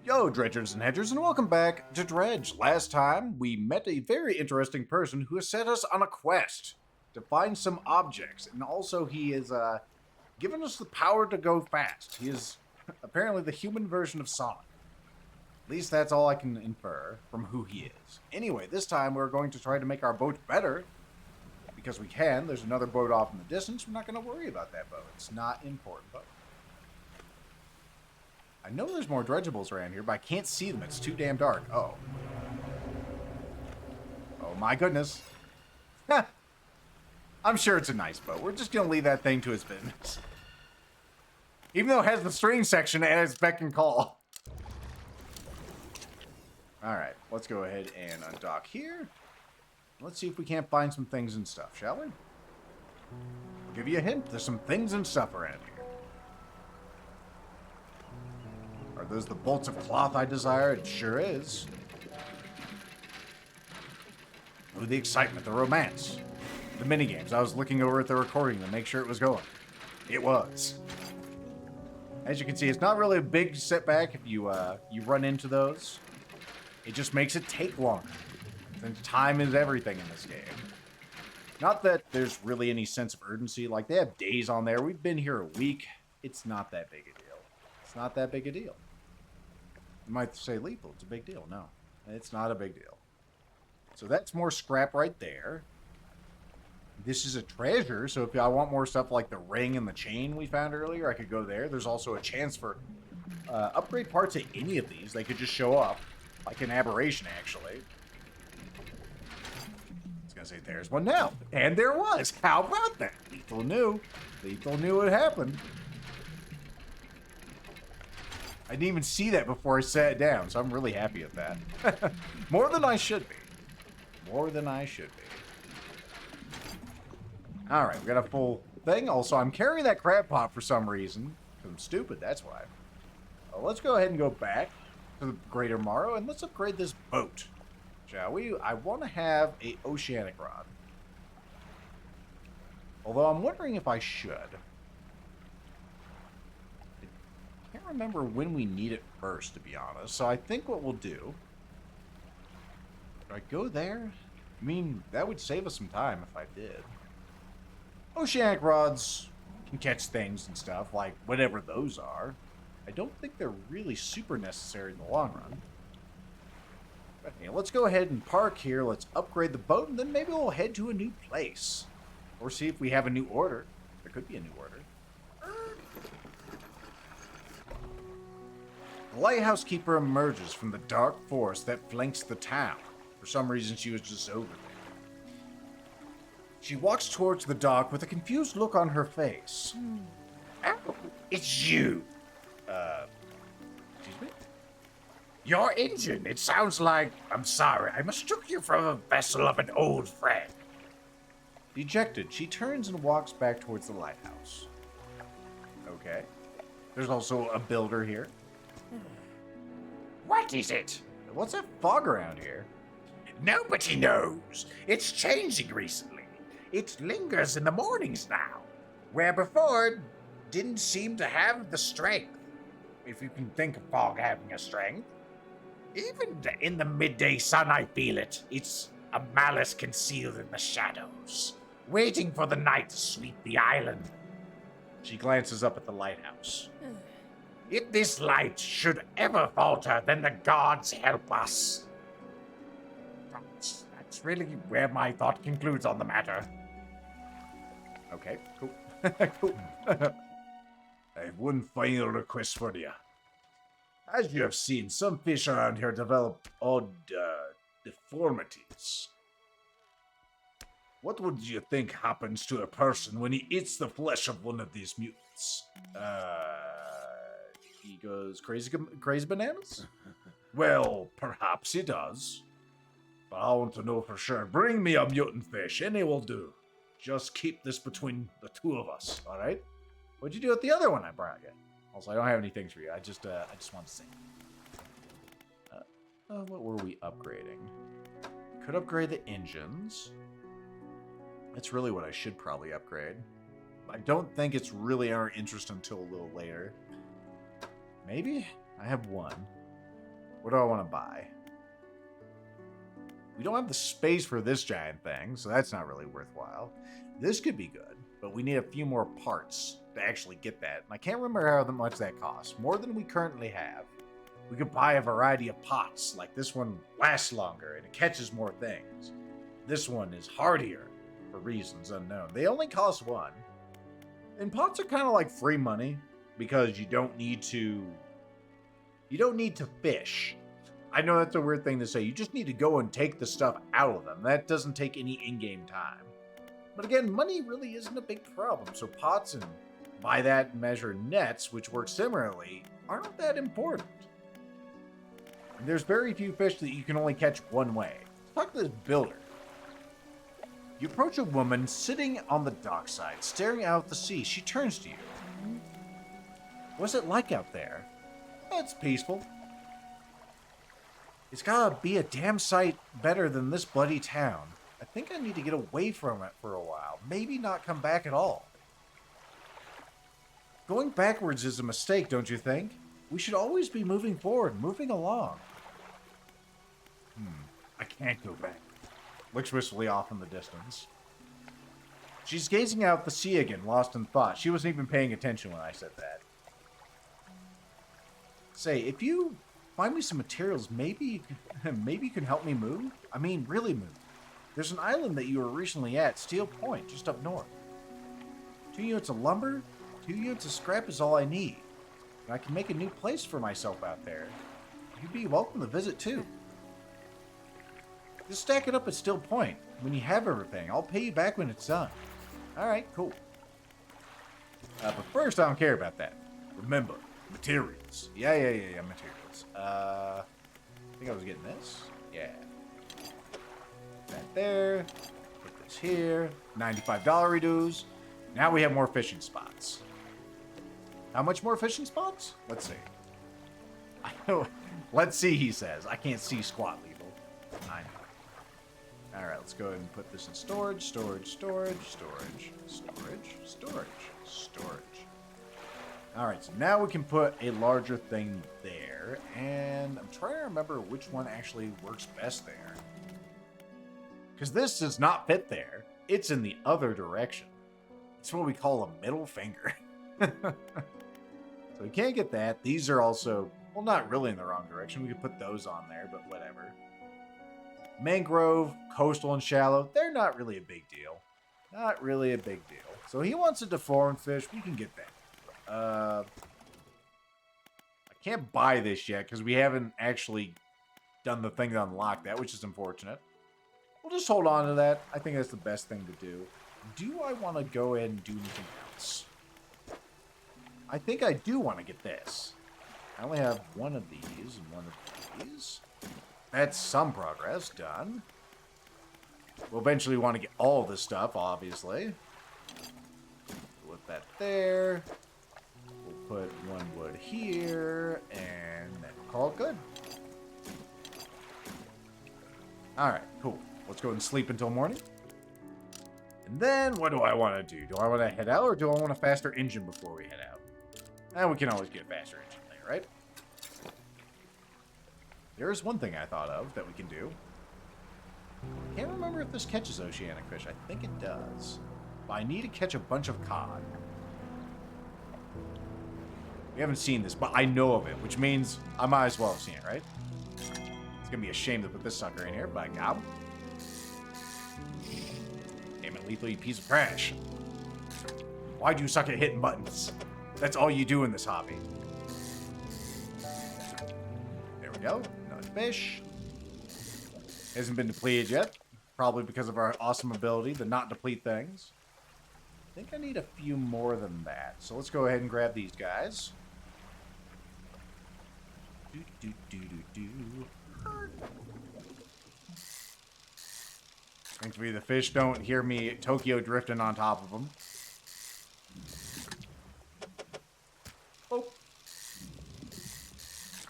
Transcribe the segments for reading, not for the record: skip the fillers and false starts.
Yo, dredgers and hedgers, and welcome back to Dredge. Last time, we met a very interesting person who has set us on a quest to find some objects, and also he has given us the power to go fast. He is apparently the human version of Sonic. At least that's all I can infer from who he is. Anyway, this time we're going to try to make our boat better, because we can. There's another boat off in the distance. We're not going to worry about that boat. It's not important boat. I know there's more dredgeables around here, but I can't see them. It's too damn dark. Oh. Oh my goodness. I'm sure it's a nice boat. We're just going to leave that thing to its business. Even though it has the string section at its beck and call. Alright, let's go ahead and undock here. Let's see if we can't find some things and stuff, shall we? I'll give you a hint. There's some things and stuff around here. Are those the bolts of cloth I desire? It sure is. Oh, the excitement, the romance. The minigames. I was looking over at the recording to make sure it was going. It was. As you can see, it's not really a big setback if you run into those. It just makes it take longer. And time is everything in this game. Not that there's really any sense of urgency. Like, they have days on there. We've been here a week. It's not that big a deal. It's not that big a deal. You might say lethal. It's a big deal. No, it's not a big deal. So that's more scrap right there. This is a treasure, so if I want more stuff like the ring and the chain we found earlier, I could go there. There's also a chance for upgrade parts of any of these. They could just show up, like an aberration, actually. I was going to say, there's one now. And there was. How about that? Lethal knew. Lethal knew it happened. I didn't even see that before I sat down, so I'm really happy at that. More than I should be. More than I should be. Alright, we got a full thing. Also, I'm carrying that crab pot for some reason. Because I'm stupid, that's why. Well, let's go ahead and go back to the Greater Morrow, and let's upgrade this boat. Shall we? I want to have a oceanic rod. Although I'm wondering if I should. I can't remember when we need it first, to be honest. So I think what we'll do... Do I go there? I mean, that would save us some time if I did. Oceanic rods can catch things and stuff, like whatever those are. I don't think they're really super necessary in the long run. But anyway, let's go ahead and park here. Let's upgrade the boat, and then maybe we'll head to a new place. Or see if we have a new order. There could be a new order. The lighthouse keeper emerges from the dark forest that flanks the town. For some reason, she was just over there. She walks towards the dock with a confused look on her face. Oh, it's you. Excuse me? Your engine. It sounds like... I'm sorry. I mistook you for a vessel of an old friend. Dejected, she turns and walks back towards the lighthouse. Okay. There's also a builder here. What is it? What's that fog around here? Nobody knows. It's changing recently. It lingers in the mornings now, where before it didn't seem to have the strength, if you can think of fog having a strength. Even in the midday sun, I feel it. It's a malice concealed in the shadows, waiting for the night to sweep the island. She glances up at the lighthouse. If this light should ever falter, then the gods help us. That's really where my thought concludes on the matter. Okay, cool. Cool. I have one final request for you. As you have seen, some fish around here develop odd deformities. What would you think happens to a person when he eats the flesh of one of these mutants? He goes crazy bananas? Well, perhaps he does. But I want to know for sure. Bring me a mutant fish, any will do. Just keep this between the two of us, alright? What'd you do with the other one I brought you? Also, I don't have any things for you. I just want to see. What were we upgrading? Could upgrade the engines. That's really what I should probably upgrade. I don't think it's really our interest until a little later. Maybe? I have one. What do I want to buy? We don't have the space for this giant thing, so that's not really worthwhile. This could be good, but we need a few more parts to actually get that. And I can't remember how much that costs. More than we currently have. We could buy a variety of pots, like this one lasts longer and it catches more things. This one is hardier, for reasons unknown. They only cost one. And pots are kind of like free money, because you don't need to fish. I know that's a weird thing to say. You just need to go and take the stuff out of them. That doesn't take any in-game time. But again, money really isn't a big problem. So pots and, by that measure, nets, which work similarly, aren't that important. And there's very few fish that you can only catch one way. Let's talk to this builder. You approach a woman sitting on the dockside, staring out at the sea. She turns to you. What's it like out there? It's peaceful. It's gotta be a damn sight better than this bloody town. I think I need to get away from it for a while. Maybe not come back at all. Going backwards is a mistake, don't you think? We should always be moving forward, moving along. I can't go back. Looks wistfully off in the distance. She's gazing out the sea again, lost in thought. She wasn't even paying attention when I said that. Say, if you find me some materials, maybe you can help me move? I mean, really move. There's an island that you were recently at, Steel Point, just up north. 2 units of lumber, 2 units of scrap is all I need. And I can make a new place for myself out there. You'd be welcome to visit too. Just stack it up at Steel Point. When you have everything, I'll pay you back when it's done. Alright, cool. But first, I don't care about that. Remember, materials. Yeah, materials. I think I was getting this. Yeah. That there. Put this here. $95 reduce. Now we have more fishing spots. How much more fishing spots? Let's see. I know. Let's see, he says. I can't see squat, Lethal. I know. Alright, let's go ahead and put this in storage, storage. Alright, so now we can put a larger thing there, and I'm trying to remember which one actually works best there. Because this does not fit there. It's in the other direction. It's what we call a middle finger. So we can't get that. These are also, well, not really in the wrong direction. We could put those on there, but whatever. Mangrove, coastal, and shallow, they're not really a big deal. Not really a big deal. So he wants a deformed fish. We can get that. I can't buy this yet because we haven't actually done the thing to unlock that, which is unfortunate. We'll just hold on to that. I think that's the best thing to do. Do I want to go ahead and do anything else? I think I do want to get this. I only have one of these and one of these. That's some progress done. We'll eventually want to get all this stuff, obviously. Put that there. We'll put one wood here, and then we'll call it good. Alright, cool. Let's go and sleep until morning. And then, what do I want to do? Do I want to head out, or do I want a faster engine before we head out? And we can always get a faster engine later, right? There is one thing I thought of that we can do. I can't remember if this catches oceanic fish. I think it does. But I need to catch a bunch of cod. We haven't seen this, but I know of it, which means I might as well have seen it, right? It's going to be a shame to put this sucker in here, but I got him. Damn it, Lethal, you piece of trash. Why do you suck at hitting buttons? That's all you do in this hobby. There we go. Another fish. Hasn't been depleted yet. Probably because of our awesome ability to not deplete things. I think I need a few more than that. So let's go ahead and grab these guys. Thankfully the fish don't hear me Tokyo drifting on top of them. Oh.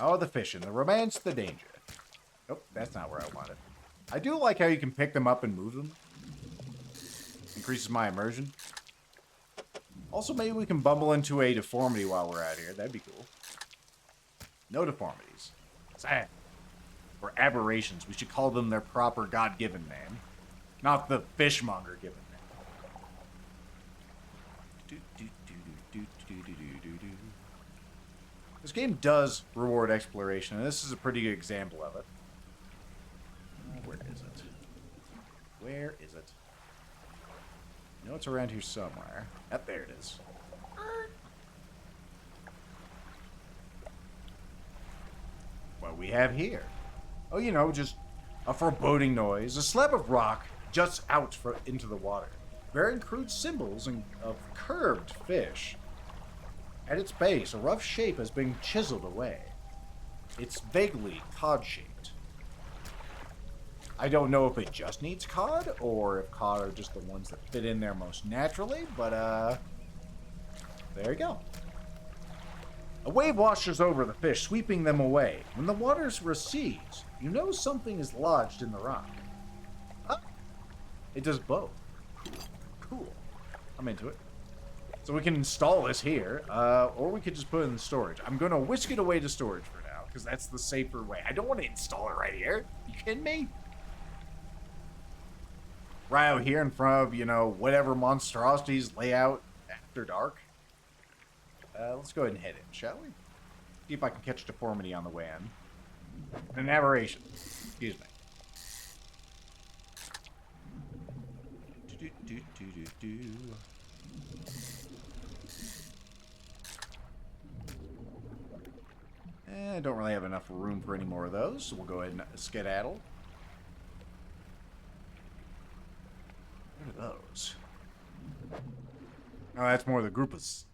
Oh, the fishing. The romance, the danger. Nope, that's not where I wanted. I do like how you can pick them up and move them. Increases my immersion. Also, maybe we can bumble into a deformity while we're out here. That'd be cool. No deformities. Sad. or aberrations. We should call them their proper God-given name, not the fishmonger given name. This game does reward exploration, and this is a pretty good example of it. Where is it? Where is it? I know it's around here somewhere. Yep, there it is. What we have here? Oh, you know, just a foreboding noise. A slab of rock juts out into the water, bearing crude symbols of curved fish. At its base, a rough shape has been chiseled away. It's vaguely cod-shaped. I don't know if it just needs cod, or if cod are just the ones that fit in there most naturally, but, there you go. A wave washes over the fish, sweeping them away. When the waters recedes, you know something is lodged in the rock. Ah, it does both. Cool. I'm into it. So we can install this here, or we could just put it in storage. I'm going to whisk it away to storage for now, because that's the safer way. I don't want to install it right here. You kidding me? Right out here in front of, you know, whatever monstrosities lay out after dark. Let's go ahead and head in, shall we? See if I can catch deformity on the way in. An aberration. Excuse me. I don't really have enough room for any more of those, so we'll go ahead and skedaddle. What are those? Oh, that's more of the groupers.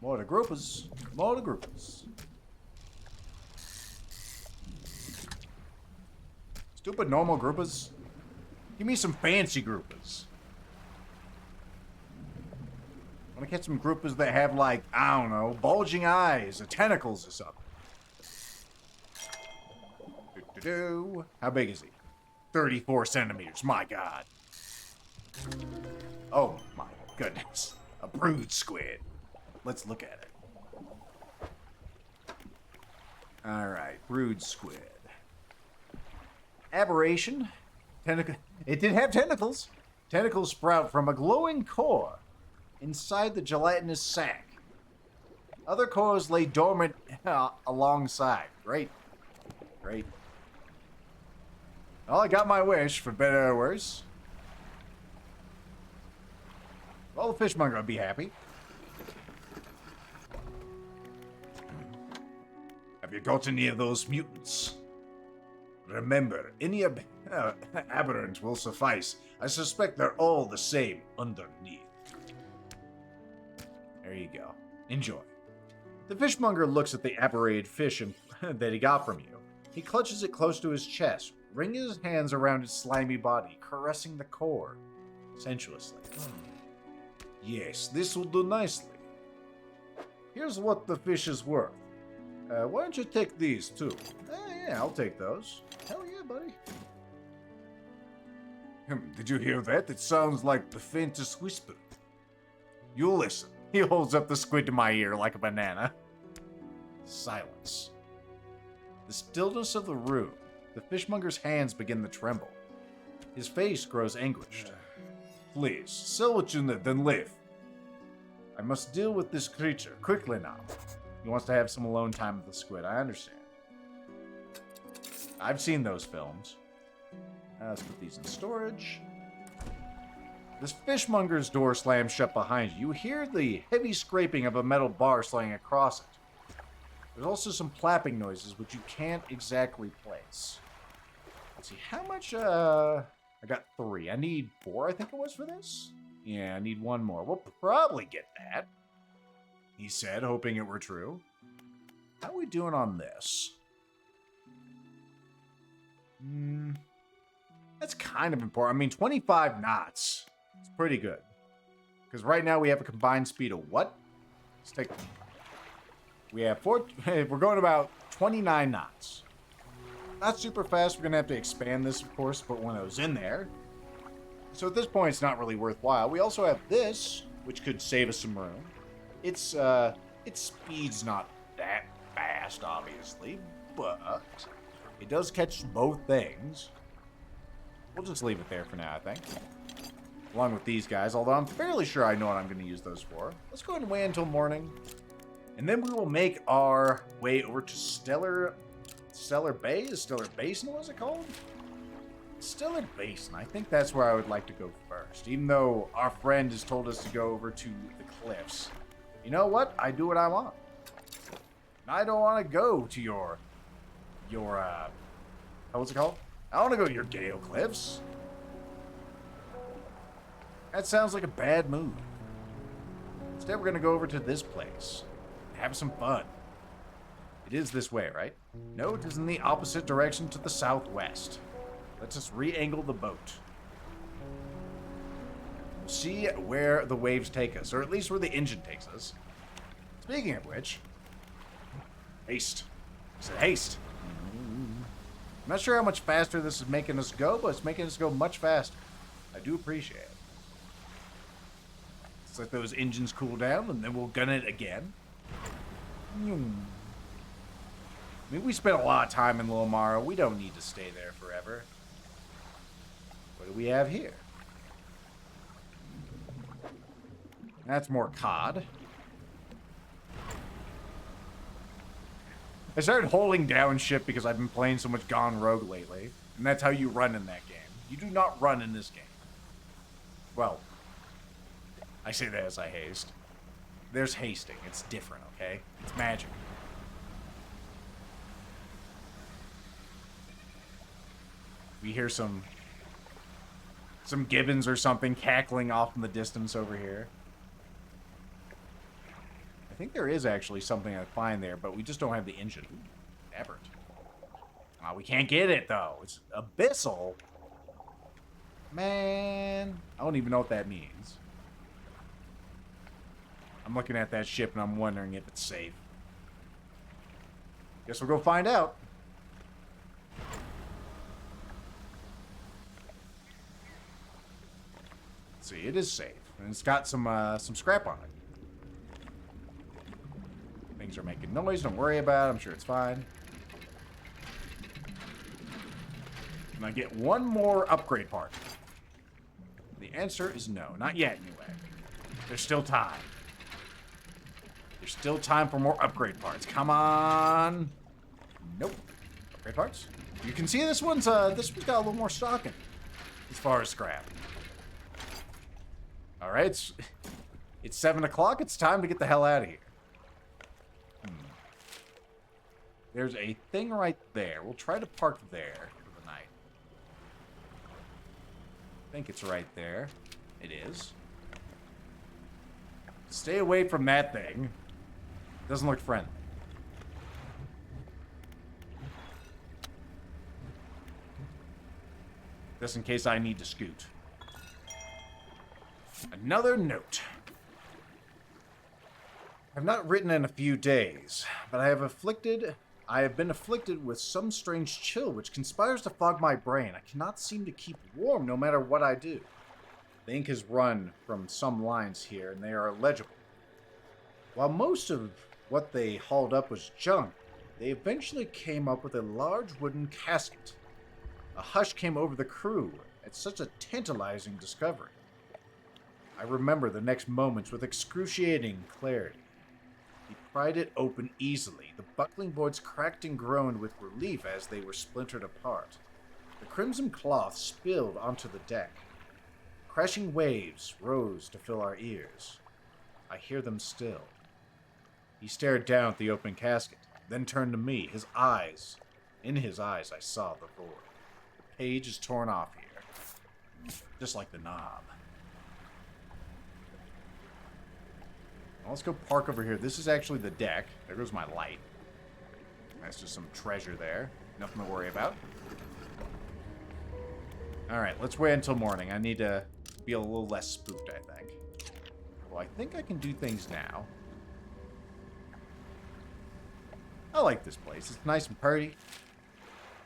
More the groupers. More the groupers. Stupid normal groupers. Give me some fancy groupers. I want to catch some groupers that have, like, I don't know, bulging eyes or tentacles or something. How big is he? 34 centimeters. My God. Oh, my goodness. A brood squid. Let's look at it. Alright, brood squid. Aberration. It did have tentacles. Tentacles sprout from a glowing core inside the gelatinous sac. Other cores lay dormant alongside. Great. Great. Well, I got my wish, for better or worse. Well, the fishmonger would be happy. Have you got any of those mutants? Remember, any aberrant will suffice. I suspect they're all the same underneath. There you go. Enjoy. The fishmonger looks at the aberrated fish that he got from you. He clutches it close to his chest, wringing his hands around its slimy body, caressing the core sensuously. Yes, this will do nicely. Here's what the fish is worth. Why don't you take these, too? Yeah, I'll take those. Hell yeah, buddy. Did you hear that? It sounds like the faintest whisper. You listen. He holds up the squid to my ear like a banana. Silence. The stillness of the room. The fishmonger's hands begin to tremble. His face grows anguished. Please, sell what you need, then leave. I must deal with this creature quickly now. He wants to have some alone time with the squid. I understand. I've seen those films. Let's put these in storage. This fishmonger's door slams shut behind you. You hear the heavy scraping of a metal bar sliding across it. There's also some clapping noises, which you can't exactly place. Let's see, how much, I got 3. I need 4, I think it was, for this? Yeah, I need 1 more. We'll probably get that, he said, hoping it were true. How are we doing on this? That's kind of important. I mean, 25 knots. It's pretty good. Because right now we have a combined speed of what? Let's take... We have 4... We're going about 29 knots. Not super fast. We're going to have to expand this, of course, put one of those in there. So at this point, it's not really worthwhile. We also have this, which could save us some room. Its speed's not that fast, obviously, but It does catch both things. We'll just leave it there for now, I think. Along with these guys, although I'm fairly sure I know what I'm going to use those for. Let's go ahead and wait until morning. And then we will make our way over to Stellar Bay? Is Stellar Basin, what is it called? Stellar Basin. I think that's where I would like to go first. Even though our friend has told us to go over to the cliffs. You know what? I do what I want. I don't want to go to your what's it called? I want to go to your Gale Cliffs. That sounds like a bad move. Instead, we're going to go over to this place and have some fun. It is this way, right? No, it is in the opposite direction to the southwest. Let's just re-angle the boat. We'll see where the waves take us, or at least where the engine takes us. Speaking of which, haste. I said haste. I'm not sure how much faster this is making us go, but it's making us go much faster. I do appreciate it. Let's let those engines cool down, and then we'll gun it again. I mean, we spent a lot of time in Lomara. We don't need to stay there forever. What do we have here? That's more cod. I started holding down shift because I've been playing so much Gone Rogue lately. And that's how you run in that game. You do not run in this game. Well, I say that as I haste. There's hasting. It's different, okay? It's magic. We hear some gibbons or something cackling off in the distance over here. I think there is actually something I find there, but we just don't have the engine. Effort. We can't get it, though. It's abyssal. Man, I don't even know what that means. I'm looking at that ship and I'm wondering if it's safe. Guess we'll go find out. Let's see, it is safe. And it's got some scrap on it. Things are making noise, don't worry about it. I'm sure it's fine. Can I get one more upgrade part? The answer is no. Not yet, anyway. There's still time. There's still time for more upgrade parts. Come on. Nope. Upgrade parts? You can see this one's got a little more stock in it as far as scrap. Alright, it's 7 o'clock. It's time to get the hell out of here. There's a thing right there. We'll try to park there for the night. I think it's right there. It is. Stay away from that thing. Doesn't look friendly. Just in case I need to scoot. Another note. I've not written in a few days, but I have been afflicted with some strange chill which conspires to fog my brain. I cannot seem to keep warm no matter what I do. The ink has run from some lines here, and they are illegible. While most of what they hauled up was junk, they eventually came up with a large wooden casket. A hush came over the crew at such a tantalizing discovery. I remember the next moments with excruciating clarity. He pried it open easily. The buckling boards cracked and groaned with relief as they were splintered apart. The crimson cloth spilled onto the deck. Crashing waves rose to fill our ears. I hear them still. He stared down at the open casket, then turned to me. In his eyes, I saw the void. The page is torn off here, just like the knob. Now let's go park over here. This is actually the deck. There goes my light. That's just some treasure there. Nothing to worry about. Alright, let's wait until morning. I need to be a little less spooked, I think. Well, I think I can do things now. I like this place. It's nice and pretty.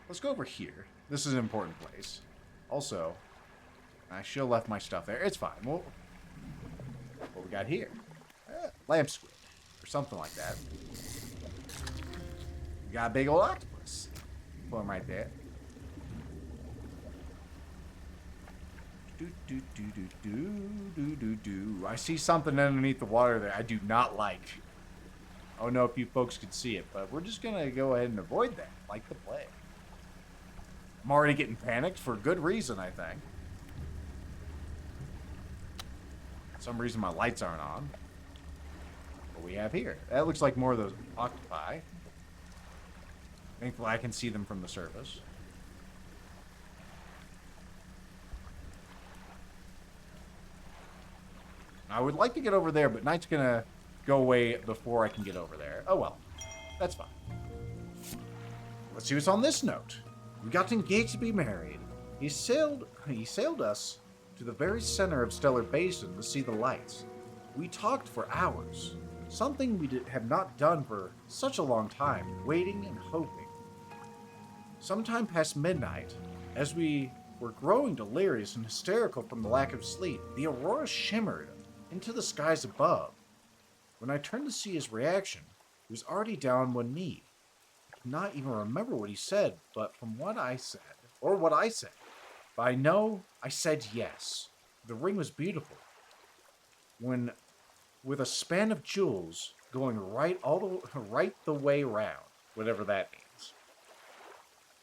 Let's go over here. This is an important place. Also, I should have left my stuff there. It's fine. Well, what we got here? Lamp squid. Or something like that. We got a big old octopus. Pull him right there. I see something underneath the water there I do not like. I don't know if you folks could see it, but we're just going to go ahead and avoid that, like the plague. I'm already getting panicked for good reason, I think. For some reason my lights aren't on. What we have here? That looks like more of those octopi. Thankfully I can see them from the surface. I would like to get over there, but night's gonna go away before I can get over there. Oh well, that's fine. Let's see what's on this note. We got engaged to be married. He sailed us to the very center of Stellar Basin to see the lights. We talked for hours, something we have not done for such a long time, waiting and hoping. Sometime past midnight, as we were growing delirious and hysterical from the lack of sleep, the aurora shimmered into the skies above. When I turned to see his reaction, he was already down on one knee. I cannot even remember what he said, but from what I said, but I know I said yes. The ring was beautiful. When, with a span of jewels going right the way round, whatever that means.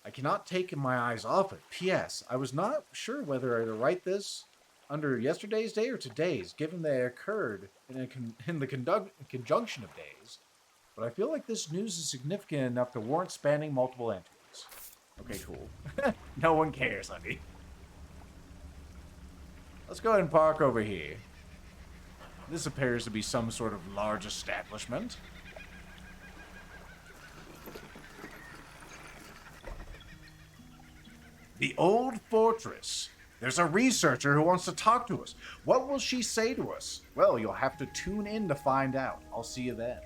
I cannot take my eyes off it. P.S. I was not sure whether to write this under yesterday's day or today's, given they occurred in the conjunction of days. But I feel like this news is significant enough to warrant spanning multiple entries. Okay, cool. No one cares, honey. Let's go ahead and park over here. This appears to be some sort of large establishment. The old fortress. There's a researcher who wants to talk to us. What will she say to us? Well, you'll have to tune in to find out. I'll see you then.